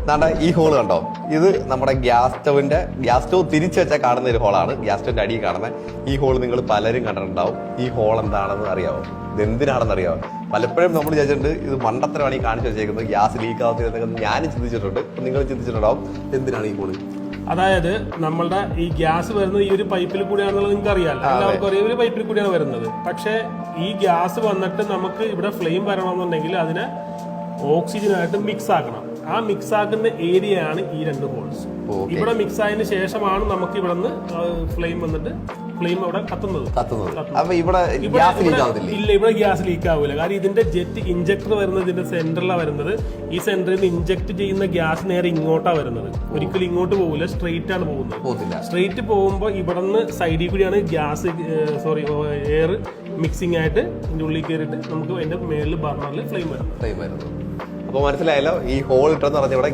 നാണ്ട ഈ ഹോള് കണ്ടോ, ഇത് നമ്മുടെ ഗ്യാസ് സ്റ്റവ് തിരിച്ചു വെച്ചാൽ കാണുന്ന ഒരു ഹോളാണ്. ഗ്യാസ് സ്റ്റവിന്റെ അടിയിൽ കാണുന്ന ഈ ഹോൾ നിങ്ങൾ പലരും കണ്ടിട്ടുണ്ടാവും. ഈ ഹോൾ എന്താണെന്ന് അറിയാമോ? ഇത് എന്തിനാണെന്ന് അറിയാമോ? പലപ്പോഴും നമ്മൾ വിചാരിച്ചിട്ടുണ്ട് ഇത് മണ്ടത്തരമാണ് ഈ കാണിച്ചു വെച്ചേക്കുന്നത്, ഗ്യാസ് ലീക്ക് ആവുന്നതൊക്കെ ഞാനും ചിന്തിച്ചിട്ടുണ്ട്. നിങ്ങൾ ചിന്തിച്ചിട്ടുണ്ടാവും എന്തിനാണ് ഈ ഹോള്. അതായത് നമ്മളുടെ ഈ ഗ്യാസ് വരുന്നത് ഈ ഒരു പൈപ്പിൽ കൂടിയാണെന്നുള്ളത് നിങ്ങൾക്ക് അറിയാം, എല്ലാവർക്കും അറിയാം, ഒരു പൈപ്പിൽ കൂടിയാണ് വരുന്നത്. പക്ഷെ ഈ ഗ്യാസ് വന്നിട്ട് നമുക്ക് ഇവിടെ ഫ്ലെയിം വരണമെന്നുണ്ടെങ്കിൽ അതിനെ ഓക്സിജനായിട്ട് മിക്സ് ആക്കണം. ആ മിക്സ് ആക്കുന്ന ഏരിയയാണ് ഈ രണ്ട് ഹോൾസ്. ഇവിടെ മിക്സ് ആയതിനു ശേഷമാണ് നമുക്ക് ഇവിടെ നിന്ന് ഫ്ലെയിം വന്നിട്ട് ഫ്ലെയിം അവിടെ കത്തുന്നത്. അപ്പൊ ഇവിടെ ഇല്ല, ഇവിടെ ഗ്യാസ് ലീക്ക് ആവില്ല. കാരണം ഇതിന്റെ ജെറ്റ് ഇഞ്ചക്ടർ വരുന്നത് ഇതിന്റെ സെന്ററിലാണ് വരുന്നത്. ഈ സെന്ററിൽ നിന്ന് ഇഞ്ചക്ട് ചെയ്യുന്ന ഗ്യാസ് നേരെ ഇങ്ങോട്ടാ വരുന്നത്, ഒരിക്കലും ഇങ്ങോട്ട് പോകില്ല, സ്ട്രെയിറ്റ് ആണ് പോകുന്നത്. സ്ട്രെയിറ്റ് പോകുമ്പോൾ ഇവിടെ നിന്ന് സൈഡിൽ കൂടിയാണ് ഗ്യാസ് എയർ മിക്സിംഗ് ആയിട്ട് ഇതിന്റെ ഉള്ളിൽ കയറിയിട്ട് നമുക്ക് അതിന്റെ മേളിൽ ബർണറിൽ ഫ്ലെയിം വരുന്നത്. അപ്പൊ മനസ്സിലായല്ലോ, ഈ ഹോൾ ഇട്ടെന്ന് പറഞ്ഞ ഇവിടെ